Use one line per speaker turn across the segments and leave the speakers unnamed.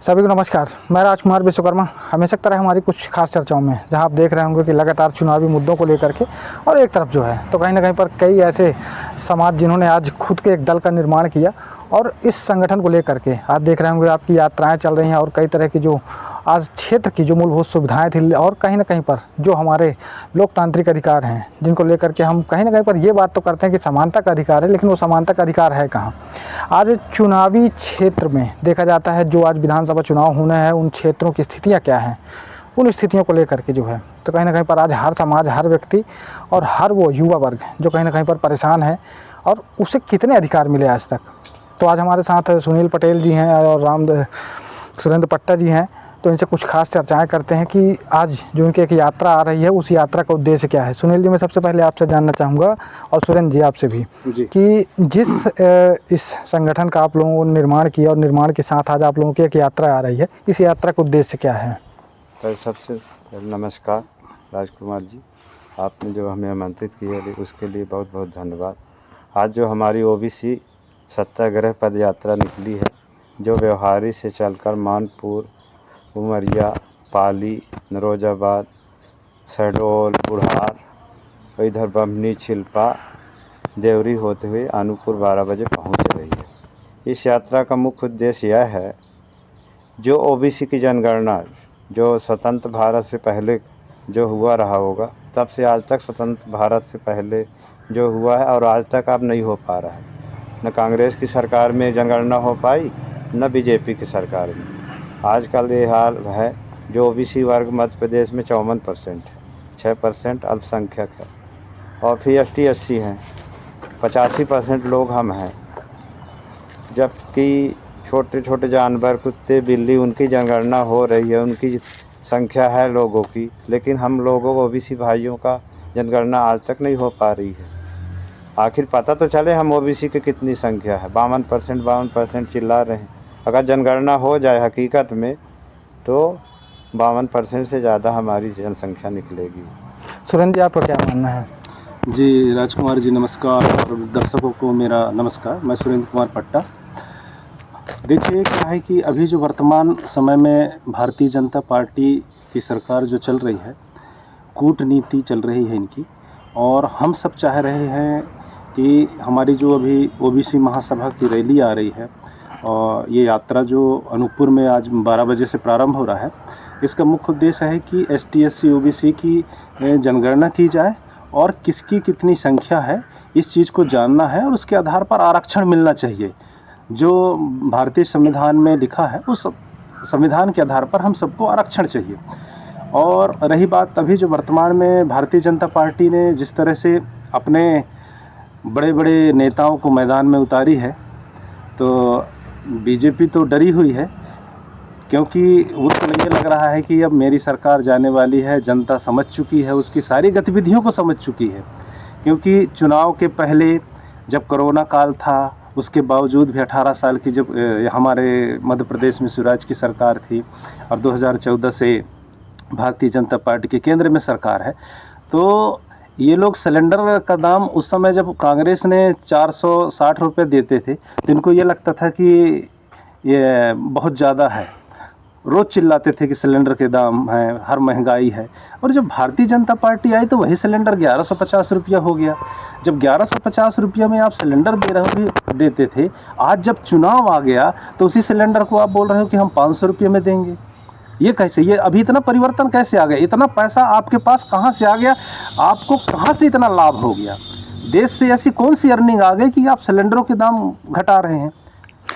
सभी को नमस्कार। मैं राजकुमार विश्वकर्मा। हमेशा की तरह हमारी कुछ खास चर्चाओं में जहां आप देख रहे होंगे कि लगातार चुनावी मुद्दों को लेकर के और एक तरफ जो है तो कहीं ना कहीं पर कई ऐसे समाज जिन्होंने आज खुद के एक दल का निर्माण किया और इस संगठन को लेकर के आप देख रहे होंगे आपकी यात्राएं चल रही हैं और कई तरह की जो आज क्षेत्र की जो मूलभूत सुविधाएं थी और कहीं ना कहीं पर जो हमारे लोकतांत्रिक अधिकार हैं जिनको लेकर के हम कहीं ना कहीं पर ये बात तो करते हैं कि समानता का अधिकार है, लेकिन वो समानता का अधिकार है कहाँ। आज चुनावी क्षेत्र में देखा जाता है जो आज विधानसभा चुनाव होने हैं उन क्षेत्रों की स्थितियाँ क्या हैं, उन स्थितियों को लेकर के जो है तो कहीं ना कहीं पर आज हर समाज, हर व्यक्ति और हर वो युवा वर्ग जो कहीं ना कहीं पर परेशान है और उसे कितने अधिकार मिले आज तक। तो आज हमारे साथ सुनील पटेल जी हैं और सुरेंद्र पट्टा जी हैं, तो इनसे कुछ खास चर्चाएं करते हैं कि आज जो उनकी एक यात्रा आ रही है उस यात्रा का उद्देश्य क्या है। सुनील जी, मैं सबसे पहले आपसे जानना चाहूँगा और सुरेंद्र जी आपसे भी कि जिस इस संगठन का आप लोगों ने निर्माण किया और निर्माण के साथ आज आप लोगों की एक यात्रा आ रही है, इस यात्रा का उद्देश्य क्या है?
तो सबसे नमस्कार राजकुमार जी, आपने जो हमें आमंत्रित किया उसके लिए बहुत बहुत धन्यवाद। आज जो हमारी ओबीसी सत्याग्रह पद यात्रा निकली है जो व्यवहारी से चलकर मानपुर, उमरिया, पाली, नरोजाबाद, शहडोल, बुढ़ार, इधर बमनी, छिलपा, देवरी होते हुए अनूपपुर 12 बजे पहुंच रही है। इस यात्रा का मुख्य उद्देश्य यह है जो ओबीसी की जनगणना जो स्वतंत्र भारत से पहले जो हुआ रहा होगा तब से आज तक स्वतंत्र भारत से पहले जो हुआ है और आज तक अब नहीं हो पा रहा है। न कांग्रेस की सरकार में जनगणना हो पाई न बीजेपी की सरकार में। आजकल ये हाल है जो ओबीसी वर्ग मध्य प्रदेश में 54% है, 6% अल्पसंख्यक है और फिर ST SC हैं, 85% लोग हम हैं। जबकि छोटे छोटे जानवर, कुत्ते, बिल्ली, उनकी जनगणना हो रही है, उनकी संख्या है लोगों की, लेकिन हम लोगों को ओबीसी भाइयों का जनगणना आज तक नहीं हो पा रही है। आखिर पता तो चले हम ओबीसी की कितनी संख्या है। 52% चिल्ला रहे हैं। अगर जनगणना हो जाए हकीकत में तो 52% से ज़्यादा हमारी जनसंख्या निकलेगी।
सुरेंद्र जी, आपका क्या मानना है?
जी राजकुमार जी नमस्कार और दर्शकों को मेरा नमस्कार। मैं सुरेंद्र कुमार पट्टा। देखिए क्या है कि अभी जो वर्तमान समय में भारतीय जनता पार्टी की सरकार जो चल रही है, कूटनीति चल रही है इनकी, और हम सब चाह रहे हैं कि हमारी जो अभी ओबीसी महासभा की रैली आ रही है और ये यात्रा जो अनूपपुर में आज 12 बजे से प्रारंभ हो रहा है, इसका मुख्य उद्देश्य है कि ST SC OBC की जनगणना की जाए और किसकी कितनी संख्या है इस चीज़ को जानना है और उसके आधार पर आरक्षण मिलना चाहिए। जो भारतीय संविधान में लिखा है उस संविधान के आधार पर हम सबको आरक्षण चाहिए। और रही बात अभी जो वर्तमान में भारतीय जनता पार्टी ने जिस तरह से अपने बड़े बड़े नेताओं को मैदान में उतारी है, तो बीजेपी तो डरी हुई है क्योंकि उसको ये लग रहा है कि अब मेरी सरकार जाने वाली है, जनता समझ चुकी है, उसकी सारी गतिविधियों को समझ चुकी है। क्योंकि चुनाव के पहले जब कोरोना काल था उसके बावजूद भी 18 साल की जब हमारे मध्य प्रदेश में शिवराज की सरकार थी और 2014 से भारतीय जनता पार्टी के केंद्र में सरकार है, तो ये लोग सिलेंडर का दाम उस समय जब कांग्रेस ने 460 रुपये देते थे तो इनको ये लगता था कि ये बहुत ज़्यादा है। रोज़ चिल्लाते थे कि सिलेंडर के दाम हैं, हर महंगाई है। और जब भारतीय जनता पार्टी आई तो वही सिलेंडर 1150 रुपया हो गया। जब 1150 रुपया में आप सिलेंडर देते थे, आज जब चुनाव आ गया तो उसी सिलेंडर को आप बोल रहे हो कि हम 500 रुपये में देंगे। ये कैसे? ये अभी इतना परिवर्तन कैसे आ गया? इतना पैसा आपके पास कहाँ से आ गया? आपको कहाँ से इतना लाभ हो गया? देश से ऐसी कौन सी अर्निंग आ गई कि आप सिलेंडरों के दाम घटा रहे हैं?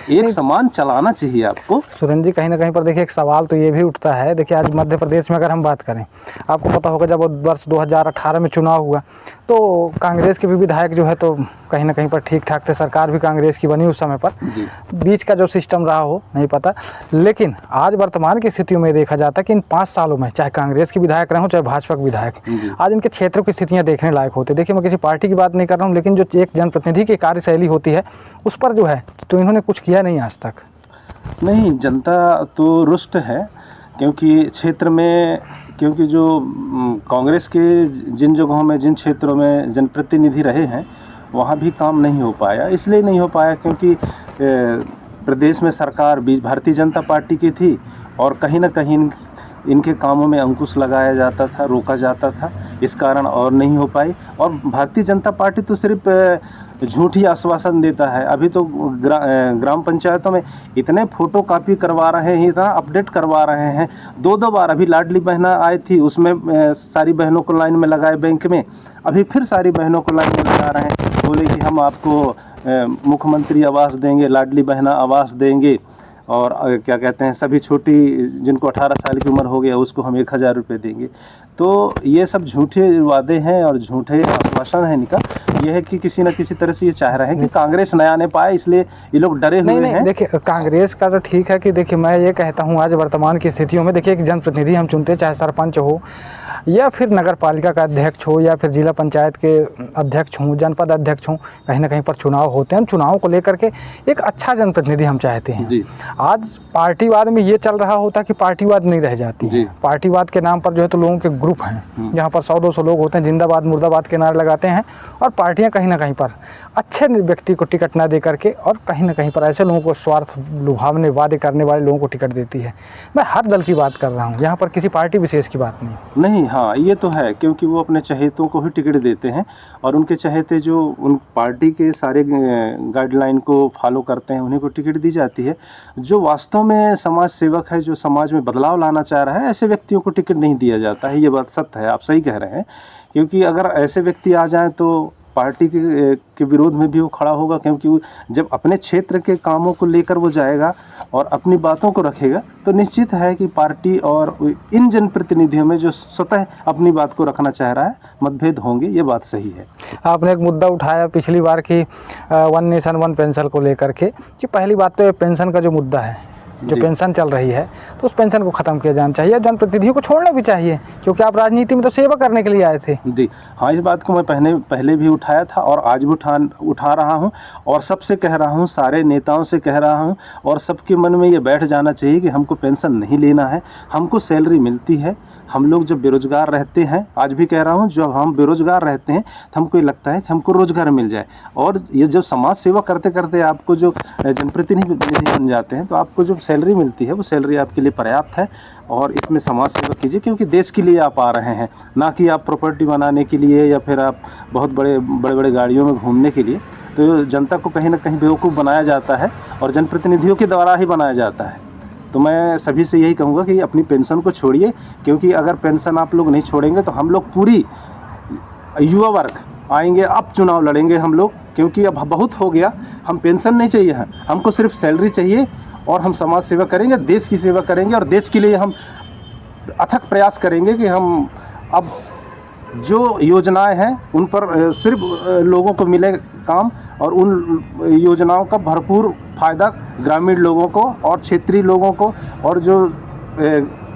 एक समान चलाना चाहिए आपको।
सुरेंद्र जी, कहीं ना कहीं पर देखिए एक सवाल तो ये भी उठता है। देखिए आज मध्य प्रदेश में अगर हम बात करें, आपको पता होगा जब वर्ष 2018 में चुनाव हुआ तो कांग्रेस के भी विधायक जो है तो कहीं ना कहीं पर ठीक ठाक थे, सरकार भी कांग्रेस की बनी उस समय पर। बीच का जो सिस्टम रहा हो नहीं पता, लेकिन आज वर्तमान की स्थितियों में देखा जाता है कि इन 5 सालों में चाहे कांग्रेस के विधायक रहे हो चाहे भाजपा के विधायक, आज इनके क्षेत्रों की स्थितियाँ देखने लायक होती है। देखिए मैं किसी पार्टी की बात नहीं कर रहा हूँ, लेकिन जो एक जनप्रतिनिधि की कार्यशैली होती है उस पर जो है तो इन्होंने कुछ किया नहीं आज तक।
नहीं, जनता तो रुष्ट है क्योंकि क्षेत्र में, क्योंकि जो कांग्रेस के जिन जगहों में, जिन क्षेत्रों में जनप्रतिनिधि रहे हैं वहाँ भी काम नहीं हो पाया। इसलिए नहीं हो पाया क्योंकि प्रदेश में सरकार भारतीय जनता पार्टी की थी और कहीं ना कहीं इनके कामों में अंकुश लगाया जाता था, रोका जाता था, इस कारण और नहीं हो पाई। और भारतीय जनता पार्टी तो सिर्फ झूठी आश्वासन देता है। अभी तो ग्राम पंचायतों में इतने फोटो कॉपी करवा रहे हैं, इतना अपडेट करवा रहे हैं, 2-2 बार। अभी लाडली बहना आई थी, उसमें सारी बहनों को लाइन में लगाए बैंक में, अभी फिर सारी बहनों को लाइन में लगा रहे हैं। बोले कि हम आपको मुख्यमंत्री आवास देंगे, लाडली बहना आवास देंगे, और क्या कहते हैं, सभी छोटी जिनको 18 साल की उम्र हो गया उसको हम 1000 रुपये देंगे। तो ये सब झूठे वादे हैं और झूठे आश्वासन है इनका। ये है कि किसी न किसी तरह से ये चाह रहे हैं कि कांग्रेस न आने पाए, इसलिए ये लोग डरे हुए हैं।
देखिए, कांग्रेस का तो ठीक है कि देखिए, मैं ये कहता हूँ आज वर्तमान की स्थितियों में देखिए, एक जनप्रतिनिधि हम चुनते, चाहे सरपंच हो या फिर नगर पालिका का अध्यक्ष हो या फिर जिला पंचायत के अध्यक्ष हों, जनपद अध्यक्ष हों, कहीं ना कहीं पर चुनाव होते हैं। हम चुनाव को लेकर के एक अच्छा जनप्रतिनिधि हम चाहते हैं
जी।
आज पार्टीवाद में ये चल रहा होता कि पार्टीवाद नहीं रह जाती है। पार्टीवाद के नाम पर जो है तो लोगों के ग्रुप हैं, जहाँ पर 100-200 लोग होते हैं, जिंदाबाद मुर्दाबाद के नारे लगाते हैं, और पार्टियां कहीं ना कहीं पर अच्छे व्यक्ति को टिकट ना दे करके और कहीं ना कहीं पर ऐसे लोगों को स्वार्थ लुभावने वादे करने वाले लोगों को टिकट देती है। मैं हर दल की बात कर रहा हूँ, यहाँ पर किसी पार्टी विशेष की बात नहीं।
हाँ, ये तो है, क्योंकि वो अपने चहेतों को ही टिकट देते हैं और उनके चहेते जो उन पार्टी के सारे गाइडलाइन को फॉलो करते हैं उन्हीं को टिकट दी जाती है। जो वास्तव में समाज सेवक है, जो समाज में बदलाव लाना चाह रहा है, ऐसे व्यक्तियों को टिकट नहीं दिया जाता है। ये बात सत्य है, आप सही कह रहे हैं, क्योंकि अगर ऐसे व्यक्ति आ जाएं तो पार्टी के विरोध में भी वो खड़ा होगा, क्योंकि जब अपने क्षेत्र के कामों को लेकर वो जाएगा और अपनी बातों को रखेगा तो निश्चित है कि पार्टी और इन जनप्रतिनिधियों में जो स्वतः अपनी बात को रखना चाह रहा है, मतभेद होंगे, ये बात सही है।
आपने एक मुद्दा उठाया पिछली बार की 1 नेशन 1 पेंशन को लेकर के, कि पहली बात तो पेंशन का जो मुद्दा है, जो पेंशन चल रही है, तो उस पेंशन को ख़त्म किया जाना चाहिए। जनप्रतिनिधियों को छोड़ना भी चाहिए, क्योंकि आप राजनीति में तो सेवा करने के लिए आए थे।
जी हाँ, इस बात को मैं पहले भी उठाया था और आज भी उठा रहा हूँ, और सबसे कह रहा हूँ, सारे नेताओं से कह रहा हूँ, और सबके मन में ये बैठ जाना चाहिए कि हमको पेंशन नहीं लेना है, हमको सैलरी मिलती है। हम लोग जब बेरोज़गार रहते हैं, आज भी कह रहा हूँ, जब हम बेरोज़गार रहते हैं तो हमको ये लगता है कि हमको रोज़गार मिल जाए। और ये जब समाज सेवा करते करते आपको जो जनप्रतिनिधि बन जाते हैं, तो आपको जो सैलरी मिलती है वो सैलरी आपके लिए पर्याप्त है। और इसमें समाज सेवा कीजिए, क्योंकि देश के लिए आप आ रहे हैं, ना कि आप प्रॉपर्टी बनाने के लिए या फिर आप बहुत बड़े गाड़ियों में घूमने के लिए। तो जनता को कहीं ना कहीं बेवकूफ़ बनाया जाता है और जनप्रतिनिधियों के द्वारा ही बनाया जाता है। तो मैं सभी से यही कहूँगा कि अपनी पेंशन को छोड़िए, क्योंकि अगर पेंशन आप लोग नहीं छोड़ेंगे तो हम लोग पूरी युवा वर्ग आएंगे, अब चुनाव लड़ेंगे हम लोग, क्योंकि अब बहुत हो गया। हम पेंशन नहीं चाहिए है, हमको सिर्फ सैलरी चाहिए, और हम समाज सेवा करेंगे, देश की सेवा करेंगे, और देश के लिए हम अथक प्रयास करेंगे कि हम अब जो योजनाएं हैं उन पर सिर्फ लोगों को मिले काम, और उन योजनाओं का भरपूर फ़ायदा ग्रामीण लोगों को और क्षेत्रीय लोगों को और जो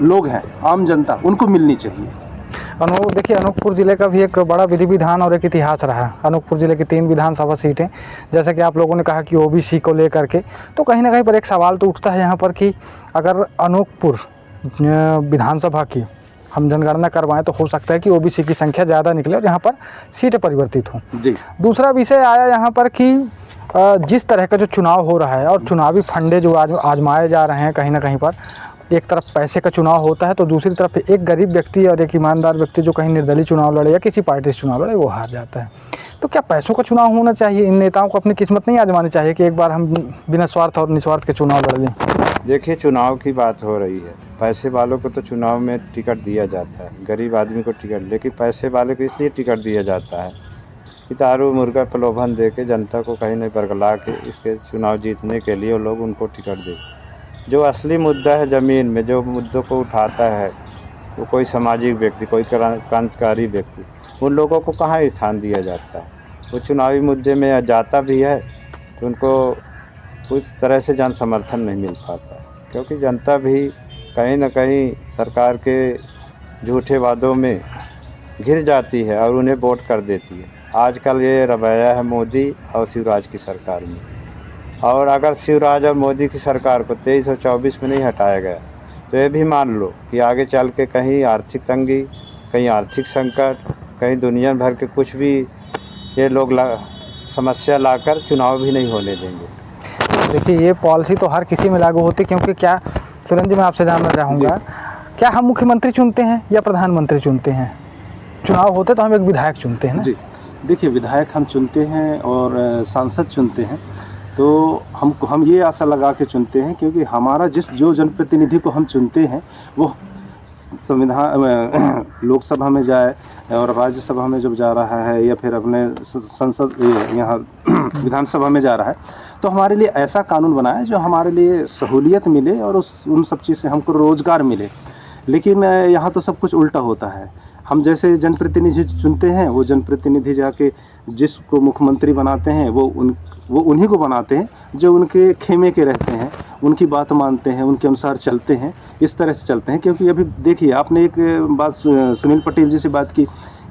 लोग हैं आम जनता, उनको मिलनी चाहिए।
देखिए, अनूपपुर ज़िले का भी एक बड़ा विधि विधान और एक इतिहास रहा है। अनूपपुर ज़िले की 3 विधानसभा सीटें, जैसा कि आप लोगों ने कहा कि ओबीसी को लेकर के, तो कहीं ना कहीं पर एक सवाल तो उठता है यहाँ पर कि अगर अनूपपुर विधानसभा की हम जनगणना करवाएं तो हो सकता है कि ओबीसी की संख्या ज़्यादा निकले और यहाँ पर सीटें परिवर्तित हों।
जी।
दूसरा विषय आया यहाँ पर कि जिस तरह का जो चुनाव हो रहा है और चुनावी फंडे जो आजमाए जा रहे हैं, कहीं ना कहीं पर एक तरफ पैसे का चुनाव होता है तो दूसरी तरफ एक गरीब व्यक्ति और एक ईमानदार व्यक्ति जो कहीं निर्दलीय चुनाव लड़े या किसी पार्टी से चुनाव लड़े, वो हार जाता है। तो क्या पैसों का चुनाव होना चाहिए? इन नेताओं को अपनी किस्मत नहीं आजमानी चाहिए कि एक बार हम बिना स्वार्थ और निस्वार्थ के चुनाव लड़ लें?
देखिए, चुनाव की बात हो रही है, पैसे वालों को तो चुनाव में टिकट दिया जाता है, गरीब आदमी को टिकट, लेकिन पैसे वाले को इसलिए टिकट दिया जाता है कि दारू मुर्गा प्रलोभन दे के जनता को कहीं नहीं बरगला के इसके चुनाव जीतने के लिए वो लोग उनको टिकट दे। जो असली मुद्दा है ज़मीन में, जो मुद्दों को उठाता है वो कोई सामाजिक व्यक्ति, कोई क्रांतिकारी व्यक्ति, उन लोगों को कहाँ स्थान दिया जाता है। वो चुनावी मुद्दे में जाता भी है तो उनको उस तरह से जन समर्थन नहीं मिल पाता, क्योंकि जनता भी कहीं ना कहीं सरकार के झूठे वादों में घिर जाती है और उन्हें वोट कर देती है। आजकल ये रवैया है मोदी और शिवराज की सरकार में, और अगर शिवराज और मोदी की सरकार को 23 और 24 में नहीं हटाया गया तो ये भी मान लो कि आगे चल के कहीं आर्थिक तंगी, कहीं आर्थिक संकट, कहीं दुनिया भर के कुछ भी ये लोग समस्या लाकर चुनाव भी नहीं होने देंगे।
देखिए ये पॉलिसी तो हर किसी में लागू होती, क्योंकि क्या सुरेंद्र जी, मैं आपसे जानना चाहूँगा, क्या हम मुख्यमंत्री चुनते हैं या प्रधानमंत्री चुनते हैं? चुनाव होते तो हम एक विधायक चुनते हैं ना?
जी, देखिए विधायक हम चुनते हैं और सांसद चुनते हैं, तो हम ये आशा लगा के चुनते हैं, क्योंकि हमारा जो जनप्रतिनिधि को हम चुनते हैं वो संविधान लोकसभा में जाए और राज्यसभा में जब जा रहा है या फिर अपने संसद यहाँ विधानसभा में जा रहा है, तो हमारे लिए ऐसा कानून बनाए जो हमारे लिए सहूलियत मिले और उन सब चीज़ से हमको रोज़गार मिले। लेकिन यहाँ तो सब कुछ उल्टा होता है। हम जैसे जनप्रतिनिधि चुनते हैं, वो जनप्रतिनिधि जाके जिसको मुख्यमंत्री बनाते हैं वो उन्हीं को बनाते हैं जो उनके खेमे के रहते हैं, उनकी बात मानते हैं, उनके अनुसार चलते हैं, इस तरह से चलते हैं। क्योंकि अभी देखिए, आपने एक बात सुनील पटेल जी से बात की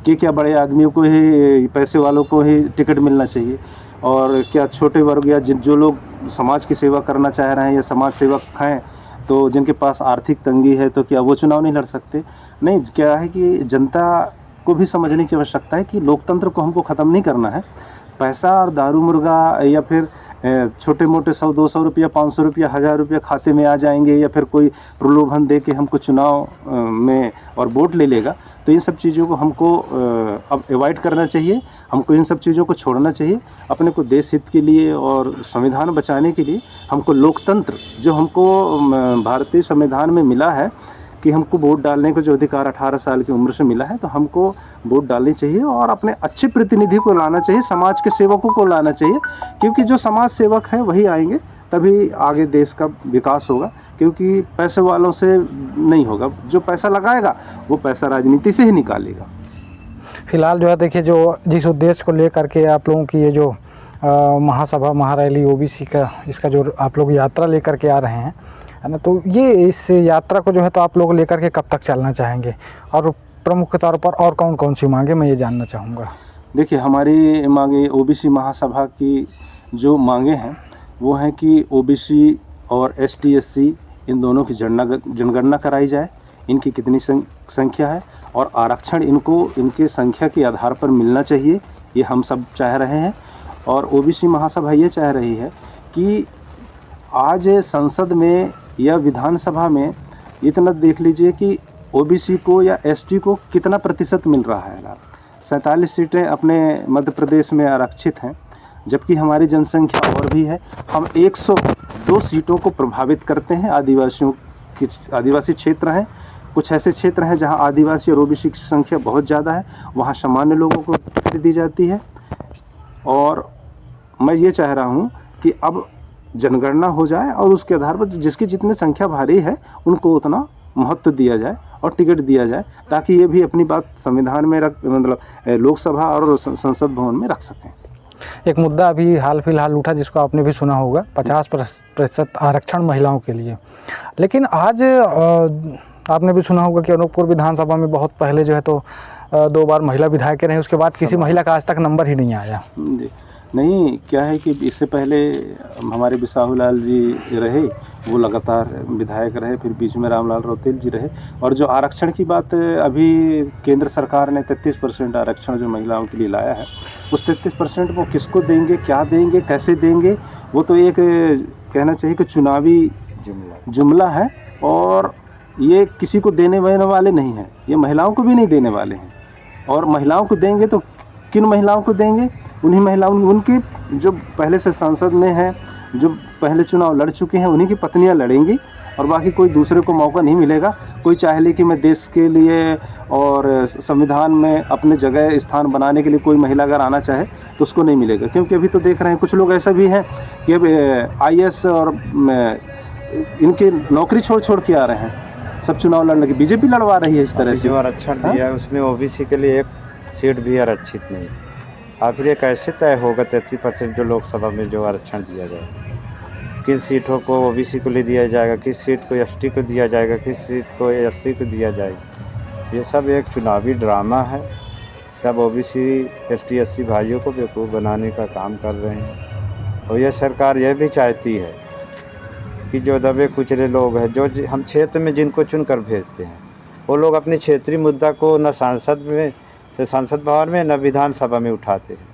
कि क्या बड़े आदमियों को ही, पैसे वालों को ही टिकट मिलना चाहिए, और क्या छोटे वर्ग या जो लोग समाज की सेवा करना चाह रहे हैं या समाज सेवक हैं, तो जिनके पास आर्थिक तंगी है, तो क्या वो चुनाव नहीं लड़ सकते? नहीं, क्या है कि जनता को भी समझने की आवश्यकता है कि लोकतंत्र को हमको ख़त्म नहीं करना है। पैसा और दारू मुर्गा या फिर छोटे मोटे 100-200 रुपया, 500 रुपया, 1000 रुपया खाते में आ जाएंगे, या फिर कोई प्रलोभन दे के हमको चुनाव में और वोट ले लेगा, तो इन सब चीज़ों को हमको अब अवॉइड करना चाहिए। हमको इन सब चीज़ों को छोड़ना चाहिए। अपने को देश हित के लिए और संविधान बचाने के लिए हमको लोकतंत्र, जो हमको भारतीय संविधान में मिला है कि हमको वोट डालने का जो अधिकार 18 साल की उम्र से मिला है, तो हमको वोट डालनी चाहिए और अपने अच्छे प्रतिनिधि को लाना चाहिए, समाज के सेवकों को लाना चाहिए। क्योंकि जो समाज सेवक है वही आएंगे, तभी आगे देश का विकास होगा। क्योंकि पैसे वालों से नहीं होगा, जो पैसा लगाएगा वो पैसा राजनीति से ही निकालेगा।
फिलहाल जो है देखिए, जो जिस उद्देश्य को लेकर के आप लोगों की ये जो महासभा महारैली ओबीसी का, इसका जो आप लोग यात्रा लेकर के आ रहे हैं, है ना, तो ये इस यात्रा को जो है तो आप लोग लेकर के कब तक चलना चाहेंगे, और प्रमुख तौर पर और कौन कौन सी मांगे, मैं ये जानना चाहूँगा।
देखिए, हमारी मांगे ओबीसी महासभा की जो मांगे हैं वो हैं कि ओबीसी और एसटी एससी इन दोनों की जनगणना कराई जाए, इनकी कितनी संख्या है, और आरक्षण इनको इनके संख्या के आधार पर मिलना चाहिए, ये हम सब चाह रहे हैं। और ओबीसी महासभा ये चाह रही है कि आज संसद में या विधानसभा में इतना देख लीजिए कि ओबीसी को या एसटी को कितना प्रतिशत मिल रहा है। 47 सीटें अपने मध्य प्रदेश में आरक्षित हैं, जबकि हमारी जनसंख्या और भी है। हम 102 सीटों को प्रभावित करते हैं। आदिवासी क्षेत्र हैं, कुछ ऐसे क्षेत्र हैं जहां आदिवासी और ओबीसी की संख्या बहुत ज़्यादा है, वहां सामान्य लोगों को टिकट दी जाती है। और मैं ये चाह रहा हूं कि अब जनगणना हो जाए और उसके आधार पर जिसकी जितनी संख्या भारी है उनको उतना महत्व दिया जाए और टिकट दिया जाए, ताकि ये भी अपनी बात संविधान में मतलब लोकसभा और संसद भवन में रख सकें।
एक मुद्दा अभी हाल फिलहाल उठा, जिसको आपने भी सुना होगा, 50% आरक्षण महिलाओं के लिए। लेकिन आज आपने भी सुना होगा कि अनूपपुर विधानसभा में बहुत पहले जो है तो 2 बार महिला विधायक रहे, उसके बाद किसी महिला का आज तक नंबर ही नहीं आया।
जी नहीं, क्या है कि इससे पहले हमारे बिसाहू लाल जी रहे, वो लगातार विधायक रहे, फिर बीच में रामलाल रौतेल जी रहे। और जो आरक्षण की बात अभी केंद्र सरकार ने 33% आरक्षण जो महिलाओं के लिए लाया है, उस 33% वो किसको देंगे, क्या देंगे, कैसे देंगे, वो तो एक कहना चाहिए कि चुनावी जुमला है। और ये किसी को देने वाले नहीं हैं, ये महिलाओं को भी नहीं देने वाले हैं। और महिलाओं को देंगे तो किन महिलाओं को देंगे? उन्हीं महिलाओं, उनकी जो पहले से संसद में हैं, जो पहले चुनाव लड़ चुके हैं, उन्हीं की पत्नियां लड़ेंगी, और बाकी कोई दूसरे को मौका नहीं मिलेगा। कोई चाहे ले कि मैं देश के लिए और संविधान में अपने जगह स्थान बनाने के लिए कोई महिला अगर आना चाहे तो उसको नहीं मिलेगा। क्योंकि अभी तो देख रहे हैं कुछ लोग ऐसा भी हैं कि अब IAS और इनकी नौकरी छोड़ के आ रहे हैं, सब चुनाव लड़ने की बीजेपी लड़वा रही है इस तरह से।
जो आरक्षण दिया है उसमें ओबीसी के लिए एक सीट भी आरक्षित नहीं। आखिर ये कैसे तय होगा 33% जो लोकसभा में जो आरक्षण दिया जाएगा? किन सीटों को ओबीसी को ले दिया जाएगा, किस सीट को एसटी को दिया जाएगा, किस सीट को एससी को दिया जाएगा? ये सब एक चुनावी ड्रामा है। सब ओबीसी एसटी एससी भाइयों को बेवकूफ़ बनाने का काम कर रहे हैं। और यह सरकार यह भी चाहती है कि जो दबे कुचले लोग हैं, जो हम क्षेत्र में जिनको चुनकर भेजते हैं, वो लोग अपने क्षेत्रीय मुद्दा को न संसद भवन में न विधानसभा में उठाते हैं।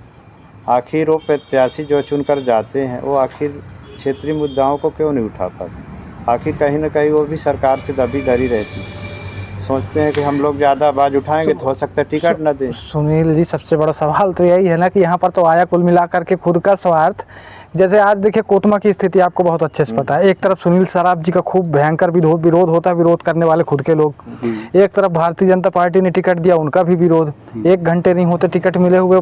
आखिर वो प्रत्याशी जो चुनकर जाते हैं वो आखिर क्षेत्रीय मुद्दाओं को क्यों नहीं उठा पाते? आखिर कहीं ना कहीं वो भी सरकार से दबी धरी रहती है। सोचते हैं कि हम लोग ज़्यादा आवाज़ उठाएंगे तो हो सकता है टिकट न दें।
सुनील जी, सबसे बड़ा सवाल तो यही है ना कि यहाँ पर तो आया कुल मिला करके खुद का स्वार्थ। जैसे आज देखिए कोतमा की स्थिति आपको बहुत अच्छे से पता है। एक तरफ सुनील सराफ जी का खूब भयंकर विरोध होता है, विरोध करने वाले खुद के लोग। एक तरफ भारतीय जनता पार्टी ने टिकट दिया, उनका भी विरोध। 1 घंटे नहीं होते टिकट मिले हुए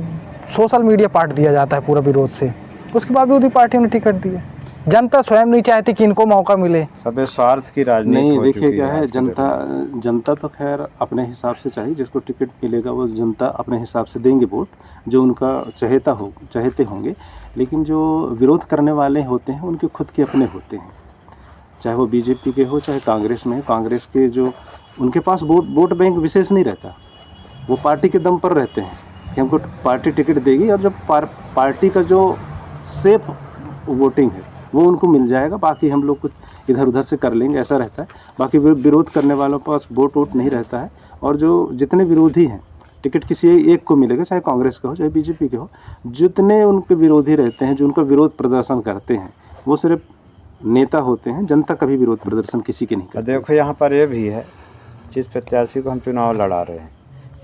सोशल मीडिया पार्ट दिया जाता है पूरा विरोध से, उसके बावजूद भी पार्टियों ने टिकट दिया। जनता स्वयं नहीं चाहती कि इनको मौका मिले।
सब स्वार्थ की राजनीति
नहीं,
हो
देखिए
चुकी
क्या है,
आज की
जनता तो खैर अपने हिसाब से चाहिए, जिसको टिकट मिलेगा वो जनता अपने हिसाब से देंगे वोट, जो उनका चाहते होंगे। लेकिन जो विरोध करने वाले होते हैं उनके खुद के अपने होते हैं, चाहे वो बीजेपी के हो चाहे कांग्रेस में। कांग्रेस के जो उनके पास वोट बैंक विशेष नहीं रहता, वो पार्टी के दम पर रहते हैं कि हमको पार्टी टिकट देगी, और जो पार्टी का जो सेफ वोटिंग है वो उनको मिल जाएगा, बाकी हम लोग कुछ इधर उधर से कर लेंगे, ऐसा रहता है। बाकी विरोध करने वालों के पास वोट नहीं रहता है। और जो जितने विरोधी हैं, टिकट किसी एक को मिलेगा, चाहे कांग्रेस का हो चाहे बीजेपी के हो, जितने उनके विरोधी रहते हैं, जो उनका विरोध प्रदर्शन करते हैं, वो सिर्फ नेता होते हैं। जनता कभी विरोध प्रदर्शन किसी के नहीं करती।
देखो यहाँ पर ये भी है, जिस प्रत्याशी को हम चुनाव लड़ा रहे हैं,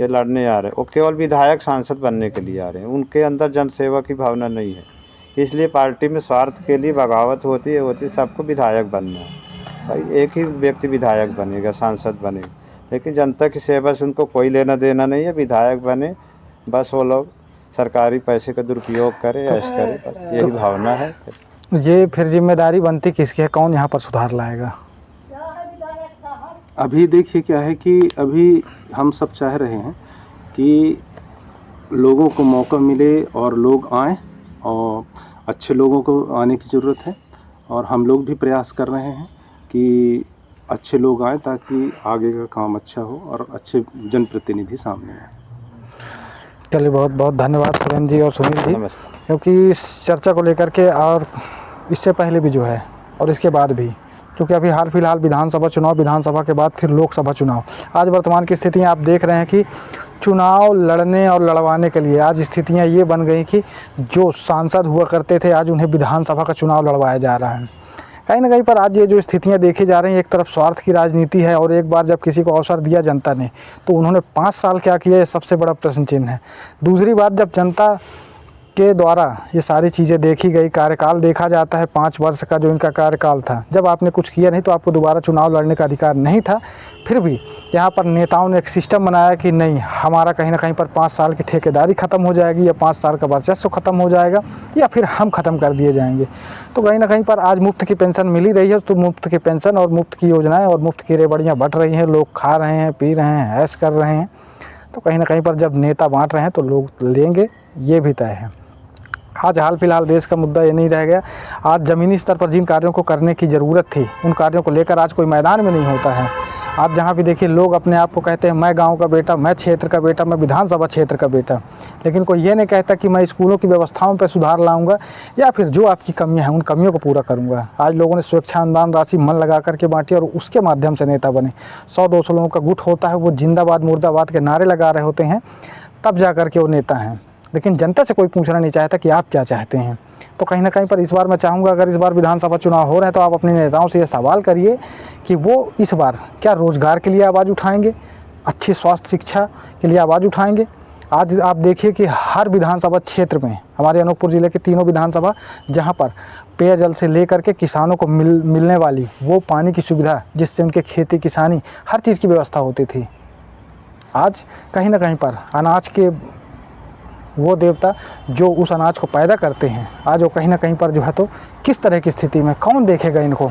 ये लड़ने आ रहे हैं, वो केवल विधायक सांसद बनने के लिए आ रहे हैं। उनके अंदर जनसेवा की भावना नहीं है, इसलिए पार्टी में स्वार्थ के लिए बगावत होती है। सबको विधायक बनना है भाई, एक ही व्यक्ति विधायक बनेगा, सांसद बनेगा, लेकिन जनता की सेवा से उनको कोई लेना देना नहीं है। विधायक बने बस वो लोग सरकारी पैसे का दुरुपयोग करें, ऐश करें, बस यही भावना है।
ये फिर जिम्मेदारी बनती किसकी है? कौन यहाँ पर सुधार लाएगा?
अभी देखिए क्या है कि अभी हम सब चाह रहे हैं कि लोगों को मौका मिले और लोग आएँ, और अच्छे लोगों को आने की ज़रूरत है। और हम लोग भी प्रयास कर रहे हैं कि अच्छे लोग आएँ ताकि आगे का काम अच्छा हो और अच्छे जनप्रतिनिधि सामने आए।
चलिए, बहुत बहुत धन्यवाद सुरेंद्र जी और सुनील जी,
नमस्कार।
क्योंकि इस चर्चा को लेकर के, और इससे पहले भी जो है और इसके बाद भी, क्योंकि अभी हाल फिलहाल विधानसभा चुनाव, विधानसभा के बाद फिर लोकसभा चुनाव। आज वर्तमान की स्थितियाँ आप देख रहे हैं कि चुनाव लड़ने और लड़वाने के लिए आज स्थितियाँ ये बन गई कि जो सांसद हुआ करते थे आज उन्हें विधानसभा का चुनाव लड़वाया जा रहा है। कहीं ना कहीं पर आज ये जो स्थितियाँ देखी जा रही हैं, एक तरफ स्वार्थ की राजनीति है, और एक बार जब किसी को अवसर दिया जनता ने तो उन्होंने 5 साल क्या किया, ये सबसे बड़ा प्रश्न चिन्ह है। दूसरी बात, जब जनता के द्वारा ये सारी चीज़ें देखी गई, कार्यकाल देखा जाता है 5 वर्ष का जो इनका कार्यकाल था, जब आपने कुछ किया नहीं तो आपको दोबारा चुनाव लड़ने का अधिकार नहीं था। फिर भी यहाँ पर नेताओं ने एक सिस्टम बनाया कि नहीं, हमारा कहीं ना कहीं पर 5 साल की ठेकेदारी ख़त्म हो जाएगी, या 5 साल का वर्चस्व ख़त्म हो जाएगा, या फिर हम ख़त्म कर दिए जाएंगे। तो कहीं ना कहीं पर आज मुफ्त की पेंशन मिल ही रही है, तो मुफ्त की पेंशन और मुफ्त की योजनाएँ और मुफ्त की रेवड़ियाँ बट रही हैं, लोग खा रहे हैं, पी रहे हैं, ऐश कर रहे हैं। तो कहीं ना कहीं पर जब नेता बाँट रहे हैं तो लोग लेंगे, ये भी तय है। आज हाल फिलहाल देश का मुद्दा ये नहीं रह गया। आज ज़मीनी स्तर पर जिन कार्यों को करने की ज़रूरत थी, उन कार्यों को लेकर आज कोई मैदान में नहीं होता है। आप जहाँ भी देखिए, लोग अपने आप को कहते हैं मैं गांव का बेटा, मैं क्षेत्र का बेटा, मैं विधानसभा क्षेत्र का बेटा, लेकिन कोई ये नहीं कहता कि मैं स्कूलों की व्यवस्थाओं पर सुधार लाऊंगा, या फिर जो आपकी कमियां हैं उन कमियों को पूरा करूंगा। आज लोगों ने सुरक्षा अनुदान राशि मन लगा करके बांटी और उसके माध्यम से नेता बने। 100-200 लोगों का गुट होता है, वो जिंदाबाद मुर्दाबाद के नारे लगा रहे होते हैं, तब जा कर के वो नेता हैं। लेकिन जनता से कोई पूछना नहीं चाहता कि आप क्या चाहते हैं। तो कहीं ना कहीं पर इस बार मैं चाहूँगा, अगर इस बार विधानसभा चुनाव हो रहे हैं तो आप अपने नेताओं से ये सवाल करिए कि वो इस बार क्या रोज़गार के लिए आवाज़ उठाएंगे, अच्छी स्वास्थ्य शिक्षा के लिए आवाज़ उठाएंगे। आज आप देखिए कि हर विधानसभा क्षेत्र में, हमारे अनूपपुर ज़िले के 3 विधानसभा, जहाँ पर पेयजल से लेकर के किसानों को मिलने वाली वो पानी की सुविधा, जिससे उनके खेती किसानी हर चीज़ की व्यवस्था होती थी, आज कहीं ना कहीं पर अनाज के वो देवता जो उस अनाज को पैदा करते हैं, आज वो कहीं ना कहीं पर जो है तो किस तरह की स्थिति में, कौन देखेगा इनको।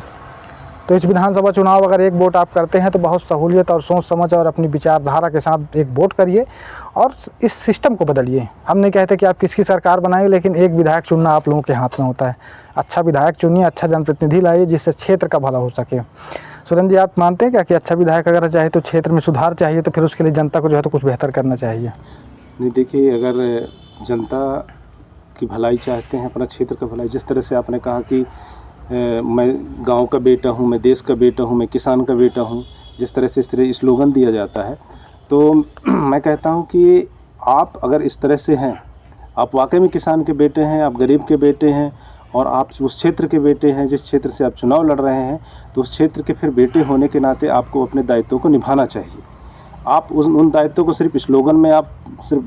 तो इस विधानसभा चुनाव अगर एक वोट आप करते हैं तो बहुत सहूलियत और सोच समझ और अपनी विचारधारा के साथ एक वोट करिए और इस सिस्टम को बदलिए। हम नहीं कहते कि आप किसकी सरकार बनाएंगे, लेकिन एक विधायक चुनना आप लोगों के हाथ में होता है। अच्छा विधायक चुनिए, अच्छा जनप्रतिनिधि लाइए, जिससे क्षेत्र का भला हो सके। सुरेंद्र जी, आप मानते हैं क्या कि अच्छा विधायक अगर चाहे तो क्षेत्र में सुधार चाहिए, तो फिर उसके लिए जनता को जो है तो कुछ बेहतर करना चाहिए?
नहीं, देखिए, अगर जनता की भलाई चाहते हैं, अपना क्षेत्र का भलाई, जिस तरह से आपने कहा कि मैं गांव का बेटा हूं, मैं देश का बेटा हूं, मैं किसान का बेटा हूं, जिस तरह से इस तरह स्लोगन दिया जाता है, तो मैं कहता हूं कि आप अगर इस तरह से हैं, आप वाकई में किसान के बेटे हैं, आप गरीब के बेटे हैं, और आप उस क्षेत्र के बेटे हैं, जिस क्षेत्र से आप चुनाव लड़ रहे हैं, तो उस क्षेत्र के फिर बेटे होने के नाते आपको अपने दायित्वों को निभाना चाहिए। आप उन दायित्वों को सिर्फ स्लोगन में, आप सिर्फ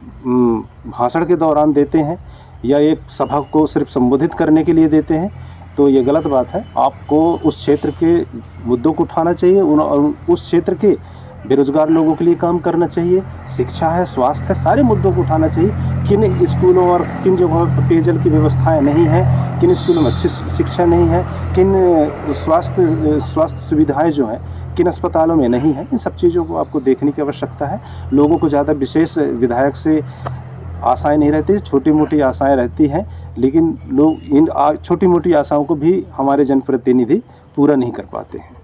भाषण के दौरान देते हैं या एक सभा को सिर्फ संबोधित करने के लिए देते हैं, तो ये गलत बात है। आपको उस क्षेत्र के मुद्दों को उठाना चाहिए, उस क्षेत्र के बेरोजगार लोगों के लिए काम करना चाहिए। शिक्षा है, स्वास्थ्य है, सारे मुद्दों को उठाना चाहिए। किन स्कूलों और किन जगहों पर पेयजल की व्यवस्थाएं नहीं है, किन स्कूलों में अच्छी शिक्षा नहीं है, किन स्वास्थ्य सुविधाएं जो हैं किन अस्पतालों में नहीं है, इन सब चीज़ों को आपको देखने की आवश्यकता है। लोगों को ज़्यादा विशेष विधायक से आशाएं नहीं रहती, छोटी मोटी आशाएं रहती हैं, लेकिन लोग इन छोटी मोटी आशाओं को भी हमारे जनप्रतिनिधि पूरा नहीं कर पाते हैं।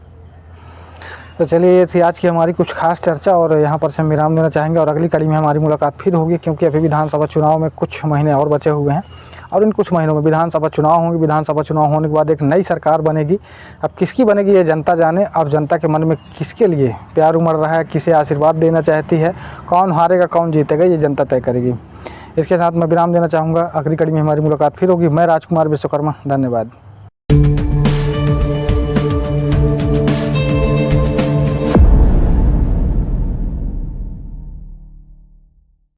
तो चलिए, ये थी आज की हमारी कुछ खास चर्चा और यहाँ पर से हम विराम देना चाहेंगे और अगली कड़ी में हमारी मुलाकात फिर होगी, क्योंकि अभी विधानसभा चुनाव में कुछ महीने और बचे हुए हैं और इन कुछ महीनों में विधानसभा चुनाव होंगे। विधानसभा चुनाव होने के बाद एक नई सरकार बनेगी। अब किसकी बनेगी ये जनता जाने। अब जनता के मन में किसके लिए प्यार उमड़ रहा है, किसे आशीर्वाद देना चाहती है, कौन हारेगा कौन जीतेगा, ये जनता तय करेगी। इसके साथ मैं विराम देना चाहूँगा। अगली कड़ी में हमारी मुलाकात फिर होगी। मैं राजकुमार विश्वकर्मा, धन्यवाद।